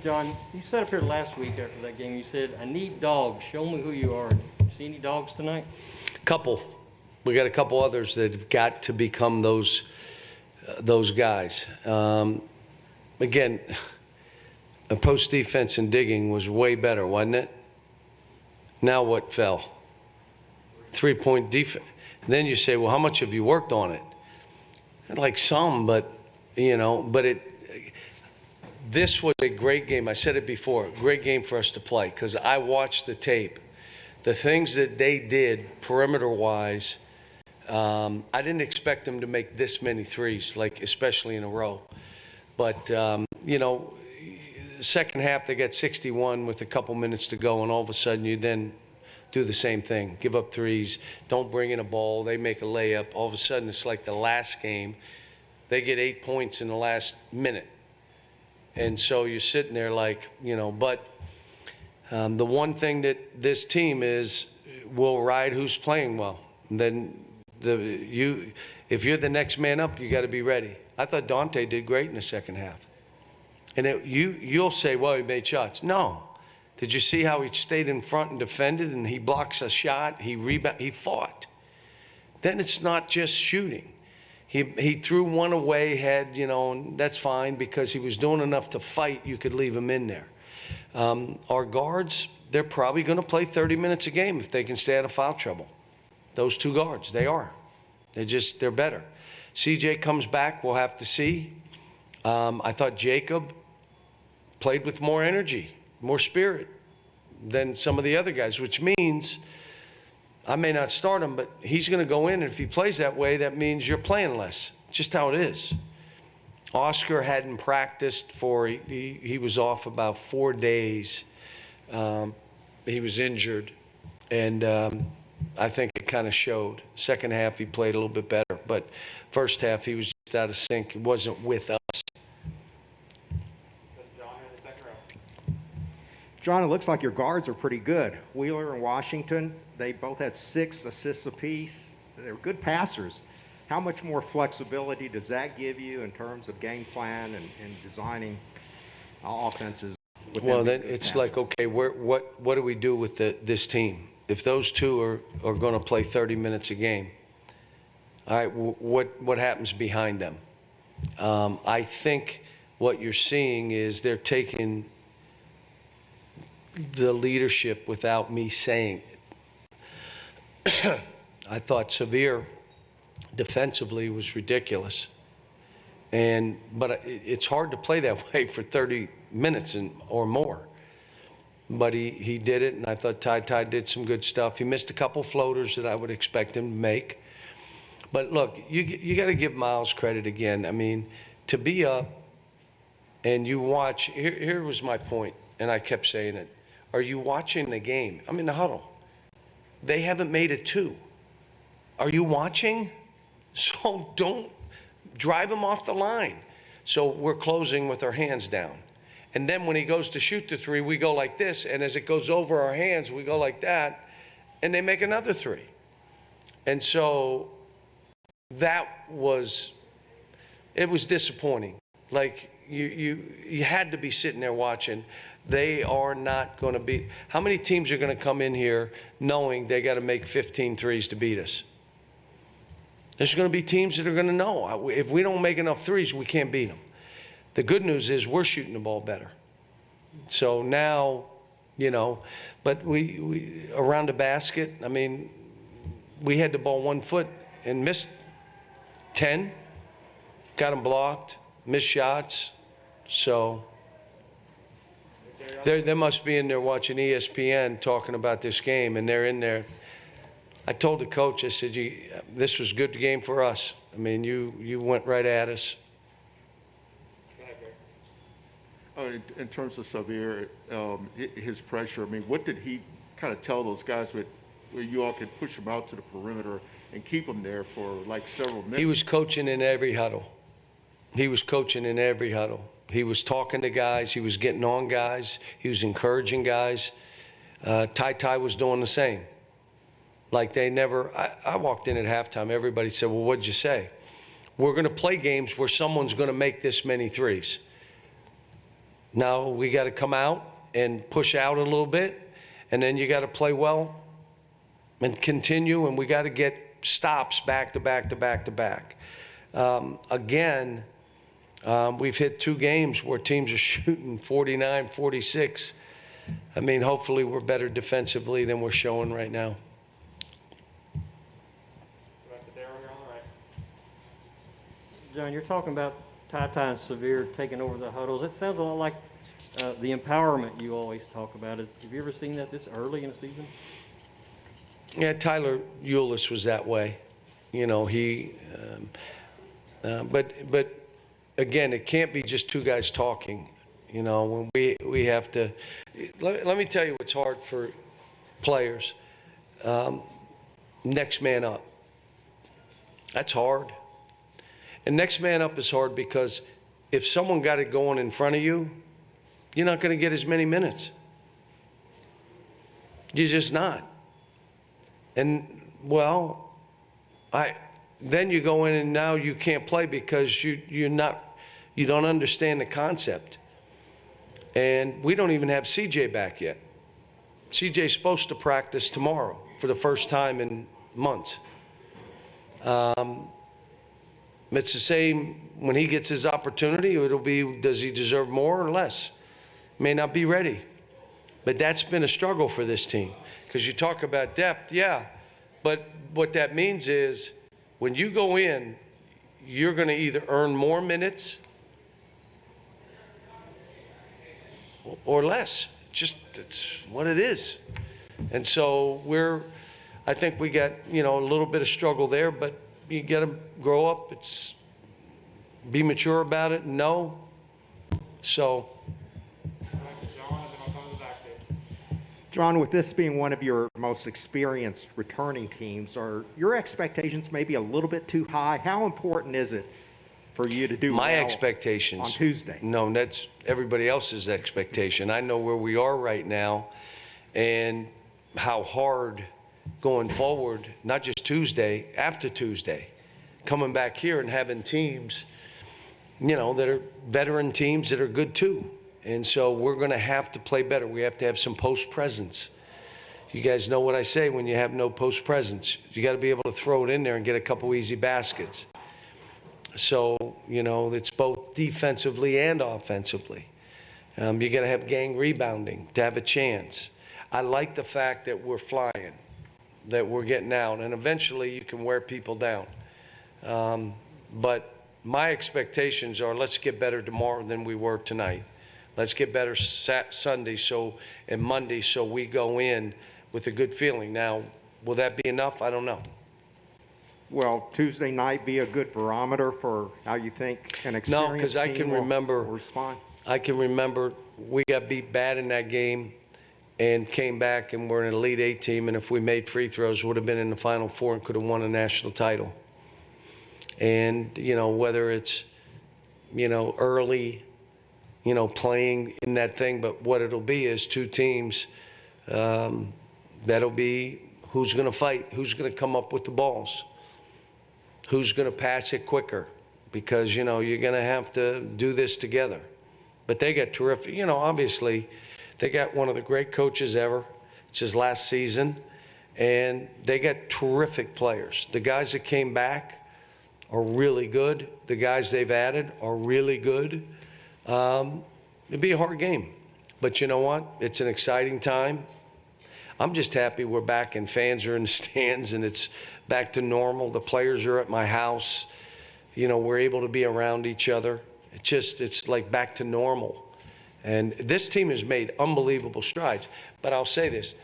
John, you sat up here last week after that game. You said, I need dogs. Show me who you are. See any dogs tonight? Couple. We got a couple others that have got to become those guys. Again, a post defense and digging was way better, wasn't it? Now what fell? 3-point defense. Then you say, well, how much have you worked on it? Like some, but, this was a great game. I said it before, great game for us to play because I watched the tape. The things that they did perimeter-wise, I didn't expect them to make this many threes, like especially in a row. But, second half they got 61 with a couple minutes to go, and all of a sudden you then do the same thing. Give up threes, don't bring in a ball, they make a layup. All of a sudden it's like the last game. They get 8 points in the last minute. And so you're sitting there like, but the one thing that this team is will ride who's playing well. And then if you're the next man up, you got to be ready. I thought Dante did great in the second half. And you'll say, well, he made shots. No. Did you see how he stayed in front and defended, and he blocks a shot, he fought. Then it's not just shooting. He threw one away, and that's fine because he was doing enough to fight. You could leave him in there. Our guards, they're probably going to play 30 minutes a game if they can stay out of foul trouble. Those two guards, they are. They're better. CJ comes back, we'll have to see. I thought Jacob played with more energy, more spirit than some of the other guys, which means I may not start him, but he's going to go in, and if he plays that way, that means you're playing less. Just how it is. Oscar hadn't practiced he was off about 4 days. He was injured, and I think it kind of showed. Second half, he played a little bit better, but first half, he was just out of sync. He wasn't with us. John, it looks like your guards are pretty good. Wheeler and Washington, they both had 6 assists apiece. They were good passers. How much more flexibility does that give you in terms of game plan and designing offenses? Well, then it's like, okay, what do we do with this team? If those two are going to play 30 minutes a game, all right, what happens behind them? I think what you're seeing is they're taking the leadership without me saying it. I thought Severe defensively was ridiculous. But it's hard to play that way for 30 minutes or more. But he did it, and I thought Ty did some good stuff. He missed a couple floaters that I would expect him to make. But look, you got to give Miles credit again. I mean, to be up and you watch, here was my point, and I kept saying it. Are you watching the game? I'm in the huddle. They haven't made it 2. Are you watching? So don't drive him off the line. So we're closing with our hands down. And then when he goes to shoot the 3, we go like this. And as it goes over our hands, we go like that. And they make another 3. And so it was disappointing. Like you had to be sitting there watching. They are not going to beat. How many teams are going to come in here knowing they got to make 15 threes to beat us? There's going to be teams that are going to know. If we don't make enough threes, we can't beat them. The good news is we're shooting the ball better. So now, but we around the basket, I mean, we had the ball 1 foot and missed 10, got them blocked, missed shots. So they must be in there watching ESPN talking about this game, and they're in there. I told the coach, I said, this was a good game for us. I mean, you went right at us. In terms of Xavier, his pressure, I mean, what did he kind of tell those guys where you all could push him out to the perimeter and keep him there for like several minutes? He was coaching in every huddle. He was coaching in every huddle. He was talking to guys. He was getting on guys. He was encouraging guys. Ty was doing the same. Like they never, I walked in at halftime, everybody said, well, what'd you say? we're going to play games where someone's going to make this many threes. Now we got to come out and push out a little bit, and then you got to play well and continue, and we got to get stops back to back to back to back. Again, we've hit 2 games where teams are shooting 49, 46. I mean, hopefully we're better defensively than we're showing right now. John, you're talking about Ty and Severe taking over the huddles. It sounds a lot like the empowerment you always talk about. Have you ever seen that this early in the season? Yeah, Tyler Eulis was that way. You know, but again, it can't be just 2 guys talking. You know, when we have to, let me tell you what's hard for players. Next man up. That's hard. And next man up is hard because if someone got it going in front of you, you're not going to get as many minutes. You're just not. And, well, then you go in and now you can't play because you don't understand the concept. And we don't even have CJ back yet. CJ's supposed to practice tomorrow for the first time in months. It's the same when he gets his opportunity. It'll be, does he deserve more or less? May not be ready. But that's been a struggle for this team. Because you talk about depth, yeah. But what that means is when you go in, you're going to either earn more minutes or less. It's what it is. And so I think we got, a little bit of struggle there, but you got to grow up. Be mature about it and know. So. John, with this being one of your most experienced returning teams, are your expectations maybe a little bit too high? How important is it for you to do my well expectations on Tuesday? No, that's everybody else's expectation. I know where we are right now and how hard going forward, not just Tuesday, after Tuesday, coming back here and having teams, that are veteran teams that are good too. And so we're going to have to play better. We have to have some post presence. You guys know what I say when you have no post presence. You got to be able to throw it in there and get a couple easy baskets. So, it's both defensively and offensively. You got to have gang rebounding to have a chance. I like the fact that we're flying, that we're getting out, and eventually you can wear people down. But my expectations are let's get better tomorrow than we were tonight. Let's get better Sunday and Monday so we go in with a good feeling. Now, will that be enough? I don't know. Will Tuesday night be a good barometer for how you think an experienced team will respond? I can remember we got beat bad in that game and came back and we're an Elite 8 team, and if we made free throws, would have been in the Final Four and could have won a national title. And, whether it's, early, playing in that thing, but what it'll be is 2 teams that'll be who's going to fight, who's going to come up with the balls, who's going to pass it quicker, because, you're going to have to do this together. But they got terrific, obviously, they got one of the great coaches ever. It's his last season, and they got terrific players. The guys that came back are really good. The guys they've added are really good. It'd be a hard game, but you know what? It's an exciting time. I'm just happy we're back and fans are in the stands and it's back to normal. The players are at my house. We're able to be around each other. It's like back to normal. And this team has made unbelievable strides. But I'll say this,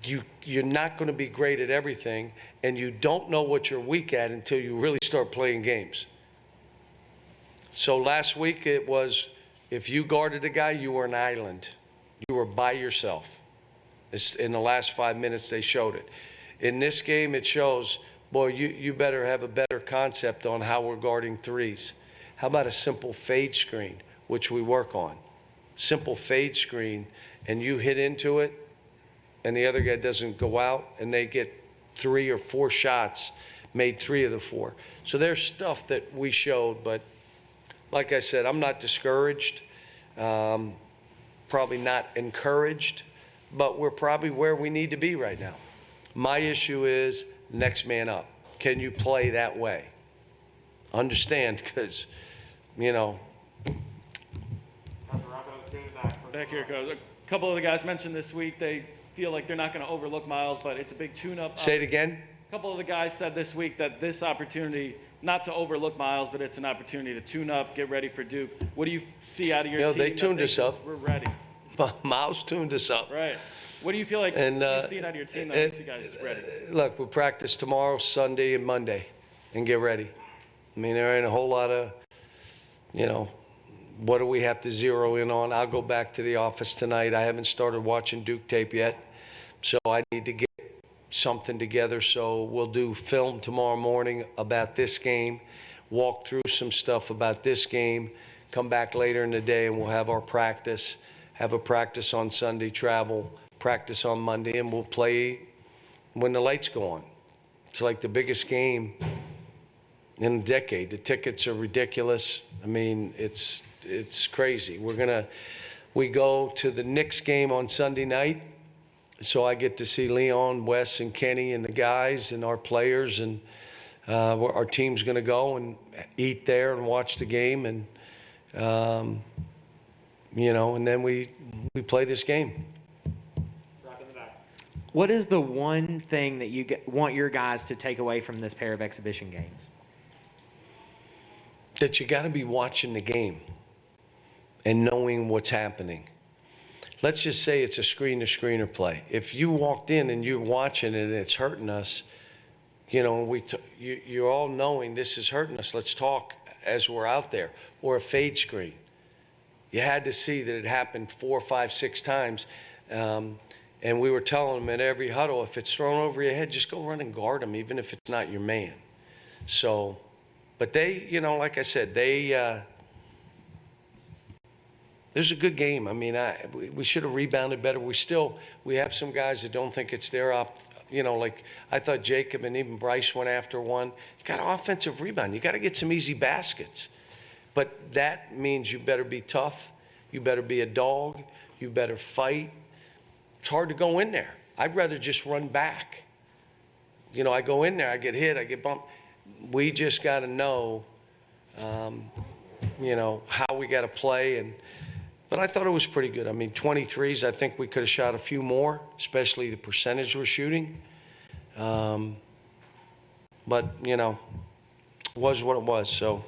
you're not going to be great at everything, and you don't know what you're weak at until you really start playing games. So last week it was, if you guarded a guy, you were an island. You were by yourself. In the last 5 minutes, they showed it. In this game, it shows, boy, you better have a better concept on how we're guarding threes. How about a simple fade screen, which we work on? Simple fade screen, and you hit into it, and the other guy doesn't go out, and they get 3 or 4 shots made 3 of the 4. So there's stuff that we showed, but like I said, I'm not discouraged, probably not encouraged, but we're probably where we need to be right now. My issue is next man up. Can you play that way? Understand, because, you know. Back here, Coach. A couple of the guys mentioned this week they feel like they're not going to overlook Miles, but it's a big tune-up. Say it again. A couple of the guys said this week that this opportunity, not to overlook Miles, but it's an opportunity to tune up, get ready for Duke. What do you see out of your team? They tuned us up. We're ready. Miles tuned us up. Right. What do you feel like you've seen out of your team that makes you guys ready? Look, we practice tomorrow, Sunday, and Monday, and get ready. I mean, there ain't a whole lot of, you know, what do we have to zero in on? I'll go back to the office tonight. I haven't started watching Duke tape yet, so I need to get something together. So we'll do film tomorrow morning about this game, walk through some stuff about this game, come back later in the day, and we'll have our practice, have a practice on Sunday, travel, practice on Monday, and we'll play when the lights go on. It's like the biggest game in a decade. The tickets are ridiculous. I mean, it's crazy. We go to the Knicks game on Sunday night, so I get to see Leon, Wes, and Kenny and the guys and our players, and our team's going to go and eat there and watch the game, and you know, and then we play this game. What is the one thing that you want your guys to take away from this pair of exhibition games? That you got to be watching the game and knowing what's happening. Let's just say it's a screen-to-screener play. If you walked in and you're watching it and it's hurting us, you know, you're all knowing this is hurting us. Let's talk as we're out there. Or a fade screen. You had to see that it happened 4, 5, 6 times. And we were telling them in every huddle, if it's thrown over your head, just go run and guard them, even if it's not your man. So, but they, you know, like I said, there's a good game. I mean, we should have rebounded better. We have some guys that don't think it's their you know, like I thought Jacob and even Bryce went after one. You got an offensive rebound. You got to get some easy baskets. But that means you better be tough. You better be a dog. You better fight. It's hard to go in there. I'd rather just run back. You know, I go in there, I get hit, I get bumped. We just got to know, you know, how we got to play. But I thought it was pretty good. I mean, 23s, I think we could have shot a few more, especially the percentage we're shooting. But, you know, it was what it was. So